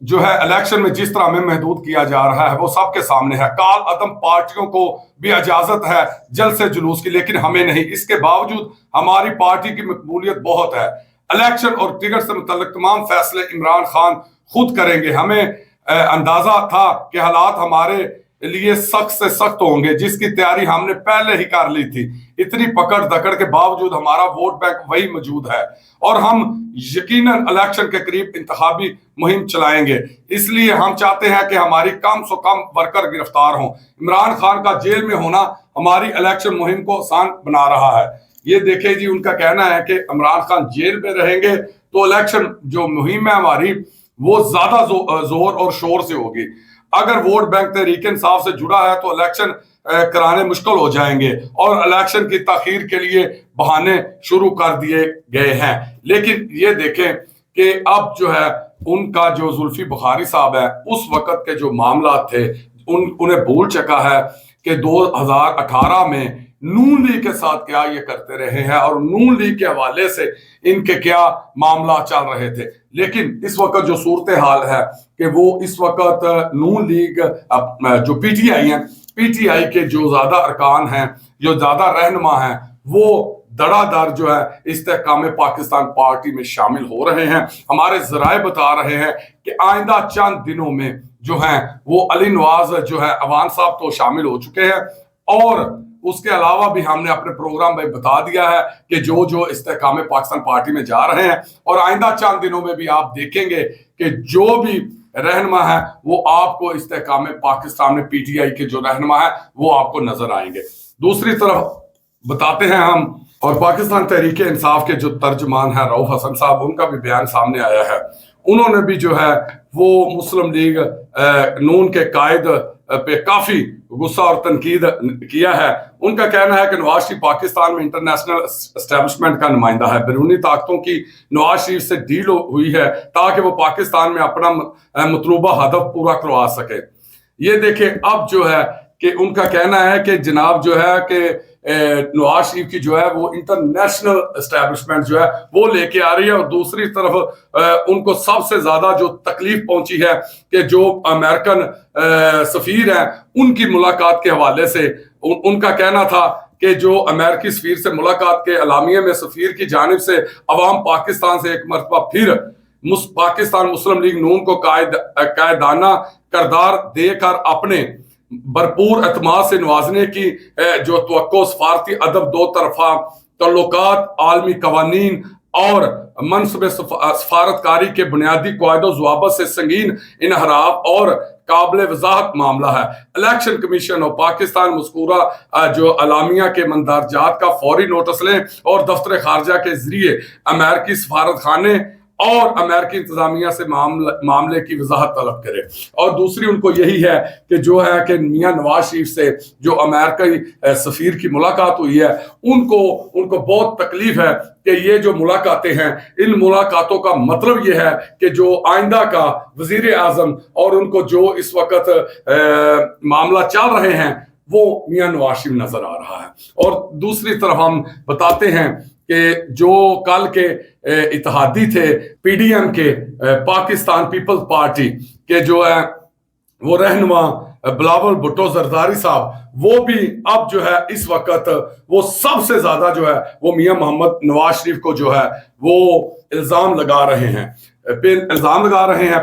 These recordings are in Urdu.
جو ہے الیکشن میں جس طرح ہمیں محدود کیا جا رہا ہے وہ سب کے سامنے ہے. کال عدم پارٹیوں کو بھی اجازت ہے جلد سے جلوس کی، لیکن ہمیں نہیں. اس کے باوجود ہماری پارٹی کی مقبولیت بہت ہے. الیکشن اور ٹکٹ سے متعلق تمام فیصلے عمران خان خود کریں گے. ہمیں اندازہ تھا کہ حالات ہمارے لیے سخت سے سخت ہوں گے، جس کی تیاری ہم نے پہلے ہی کر لی تھی. اتنی پکڑ دکڑ کے باوجود ہمارا ووٹ بینک وہی موجود ہے، اور ہم یقیناً الیکشن کے قریب انتخابی مہم چلائیں گے. اس لیے ہم چاہتے ہیں کہ ہماری کم سے کم ورکر گرفتار ہوں. عمران خان کا جیل میں ہونا ہماری الیکشن مہم کو آسان بنا رہا ہے. یہ دیکھیں جی، ان کا کہنا ہے کہ عمران خان جیل میں رہیں گے تو الیکشن جو مہم ہے ہماری وہ زیادہ زور اور شور سے ہوگی. اگر ووٹ بینک تحریک انصاف سے جڑا ہے تو الیکشن کرانے مشکل ہو جائیں گے، اور الیکشن کی تاخیر کے لیے بہانے شروع کر دیے گئے ہیں. لیکن یہ دیکھیں کہ اب جو ہے ان کا جو زلفی بخاری صاحب ہے، اس وقت کے جو معاملات تھے انہیں بھول چکا ہے کہ 2018 میں نون لیگ کے ساتھ کیا یہ کرتے رہے ہیں، اور نون لیگ کے حوالے سے ان کے کیا معاملات چل رہے تھے. لیکن اس وقت جو صورتحال ہے کہ وہ اس وقت نون لیگ جو پی ٹی آئی ہیں، پی ٹی آئی کے جو زیادہ ارکان ہیں، جو زیادہ رہنما ہیں، وہ دڑا دڑ جو ہے استحکام پاکستان پارٹی میں شامل ہو رہے ہیں. ہمارے ذرائع بتا رہے ہیں کہ آئندہ چند دنوں میں جو ہیں وہ علی نواز جو ہے عوان صاحب تو شامل ہو چکے ہیں، اور اس کے علاوہ بھی ہم نے اپنے پروگرام میں بتا دیا ہے کہ جو استحکام پاکستان پارٹی میں جا رہے ہیں، اور آئندہ چند دنوں میں بھی آپ دیکھیں گے کہ جو بھی رہنما ہے وہ آپ کو استحکام پاکستان میں پی ٹی آئی کے جو رہنما ہے وہ آپ کو نظر آئیں گے. دوسری طرف بتاتے ہیں ہم، اور پاکستان تحریک انصاف کے جو ترجمان ہیں رؤف حسن صاحب، ان کا بھی بیان سامنے آیا ہے. انہوں نے بھی جو ہے وہ مسلم لیگ نون کے قائد پہ کافی غصہ اور تنقید کیا ہے. ان کا کہنا ہے کہ نواز شریف پاکستان میں انٹرنیشنل اسٹیبلشمنٹ کا نمائندہ ہے. بیرونی طاقتوں کی نواز شریف سے ڈیل ہوئی ہے تاکہ وہ پاکستان میں اپنا مطلوبہ ہدف پورا کروا سکے. یہ دیکھیں اب جو ہے کہ ان کا کہنا ہے کہ جناب جو ہے کہ نواز شریف کی جو ہے وہ انٹرنیشنل اسٹیبلشمنٹ جو ہے وہ لے کے آ رہی ہے، اور دوسری طرف ان کو سب سے زیادہ جو تکلیف پہنچی ہے کہ جو امریکن سفیر ہیں ان کی ملاقات کے حوالے سے ان کا کہنا تھا کہ جو امریکی سفیر سے ملاقات کے اعلامیے میں سفیر کی جانب سے عوام پاکستان سے ایک مرتبہ پھر پاکستان مسلم لیگ نون کو قائدانہ کردار دے کر اپنے بھرپور اعتماد سے نوازنے کی جو توقع، سفارتی ادب، دو طرفہ تعلقات، عالمی قوانین اور منصب سفارتکاری کے بنیادی قواعد و ضوابط سے سنگین انحراف اور قابل وضاحت معاملہ ہے. الیکشن کمیشن اور پاکستان مذکورہ جو اعلامیہ کے مندرجات کا فوری نوٹس لیں اور دفتر خارجہ کے ذریعے امریکی سفارت خانے اور امریکی انتظامیہ سے معاملے کی وضاحت طلب کرے. اور دوسری ان کو یہی ہے کہ جو ہے کہ میاں نواز شریف سے جو امریکی سفیر کی ملاقات ہوئی ہے ان کو بہت تکلیف ہے کہ یہ جو ملاقاتیں ہیں، ان ملاقاتوں کا مطلب یہ ہے کہ جو آئندہ کا وزیر اعظم اور ان کو جو اس وقت معاملہ چل رہے ہیں وہ میاں نواز شریف نظر آ رہا ہے. اور دوسری طرف ہم بتاتے ہیں کہ جو کل کے اتحادی تھے پی ڈی ایم کے، پاکستان پیپلز پارٹی کے جو ہے وہ رہنما بلاول بھٹو زرداری صاحب، وہ بھی اب جو ہے اس وقت وہ سب سے زیادہ جو ہے وہ میاں محمد نواز شریف کو جو ہے وہ الزام لگا رہے ہیں.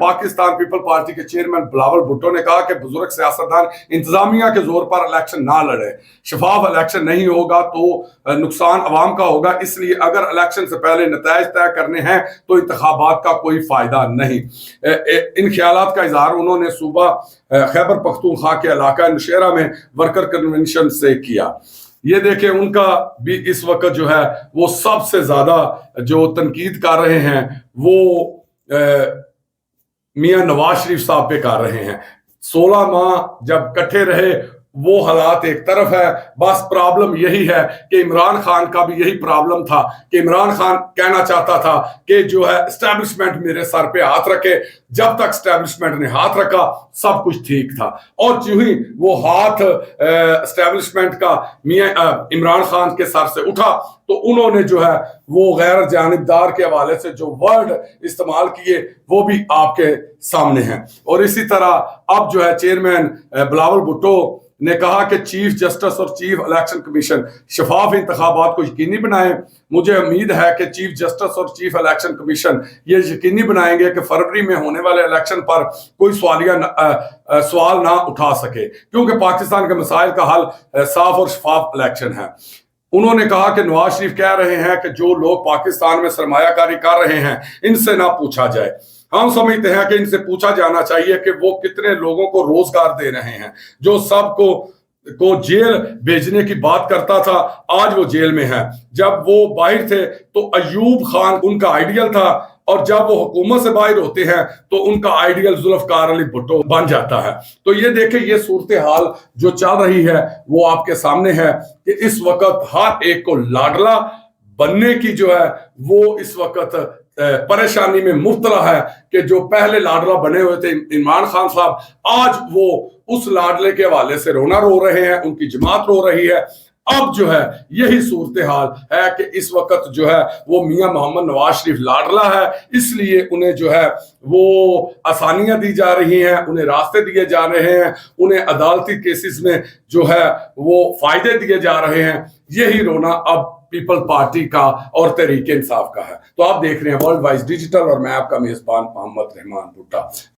پاکستان پیپل پارٹی کے چیئرمین بلاول بھٹو نے کہا کہ بزرگ سیاستدان انتظامیہ کے زور پر الیکشن نہ لڑے. شفاف الیکشن نہیں ہوگا تو نقصان عوام کا ہوگا، اس لیے اگر الیکشن سے پہلے نتائج طے کرنے ہیں تو انتخابات کا کوئی فائدہ نہیں. ان خیالات کا اظہار انہوں نے صوبہ خیبر پختونخوا کے علاقہ نوشہرہ میں ورکر کنونشن سے کیا. یہ دیکھیں ان کا بھی اس وقت جو ہے وہ سب سے زیادہ جو تنقید کر رہے ہیں وہ میاں نواز شریف صاحب پہ کر رہے ہیں. 16 ماہ جب کٹھے رہے وہ حالات ایک طرف ہے. بس پرابلم یہی ہے کہ عمران خان کا بھی یہی پرابلم تھا کہ عمران خان کہنا چاہتا تھا کہ جو ہے اسٹیبلشمنٹ میرے سر پہ ہاتھ رکھے. جب تک اسٹیبلشمنٹ نے ہاتھ رکھا سب کچھ ٹھیک تھا, اور جو ہی وہ ہاتھ اسٹیبلشمنٹ کا میاں عمران خان کے سر سے اٹھا تو انہوں نے جو ہے وہ غیر جانبدار کے حوالے سے جو ورڈ استعمال کیے وہ بھی آپ کے سامنے ہیں. اور اسی طرح اب جو ہے چیئرمین بلاول بھٹو نے کہا کہ چیف جسٹس اور چیف الیکشن کمیشن شفاف انتخابات کو یقینی بنائیں. مجھے امید ہے کہ چیف جسٹس اور چیف الیکشن کمیشن یہ یقینی بنائیں گے کہ فروری میں ہونے والے الیکشن پر کوئی سوال نہ اٹھا سکے, کیونکہ پاکستان کے مسائل کا حل صاف اور شفاف الیکشن ہے. انہوں نے کہا کہ نواز شریف کہہ رہے ہیں کہ جو لوگ پاکستان میں سرمایہ کاری کر رہے ہیں ان سے نہ پوچھا جائے. ہم سمجھتے ہیں کہ ان سے پوچھا جانا چاہیے کہ وہ کتنے لوگوں کو روزگار دے رہے ہیں. جو سب کو جیل بھیجنے کی بات کرتا تھا آج وہ جیل میں ہے. جب وہ باہر تھے تو ایوب خان ان کا آئیڈیل تھا, اور جب وہ حکومت سے باہر ہوتے ہیں تو ان کا آئیڈیل ذوالفقار علی بھٹو بن جاتا ہے. تو یہ دیکھیں یہ صورتحال جو چل رہی ہے وہ آپ کے سامنے ہے کہ اس وقت ہر ایک کو لاڈلا بننے کی جو ہے وہ اس وقت پریشانی میں مبتلا ہے کہ جو پہلے لاڈلا بنے ہوئے تھے عمران خان صاحب آج وہ اس لاڈلے کے حوالے سے رونا رو رہے ہیں, ان کی جماعت رو رہی ہے. اب جو ہے یہی صورتحال ہے کہ اس وقت جو ہے وہ میاں محمد نواز شریف لاڈلا ہے, اس لیے انہیں جو ہے وہ آسانیاں دی جا رہی ہیں, انہیں راستے دیے جا رہے ہیں, انہیں عدالتی کیسز میں جو ہے وہ فائدے دیے جا رہے ہیں. یہی رونا اب پیپل پارٹی کا اور تحریک انصاف کا ہے. تو آپ دیکھ رہے ہیں ورلڈ وائز ڈیجیٹل اور میں آپ کا میزبان محمد رحمان بھٹا.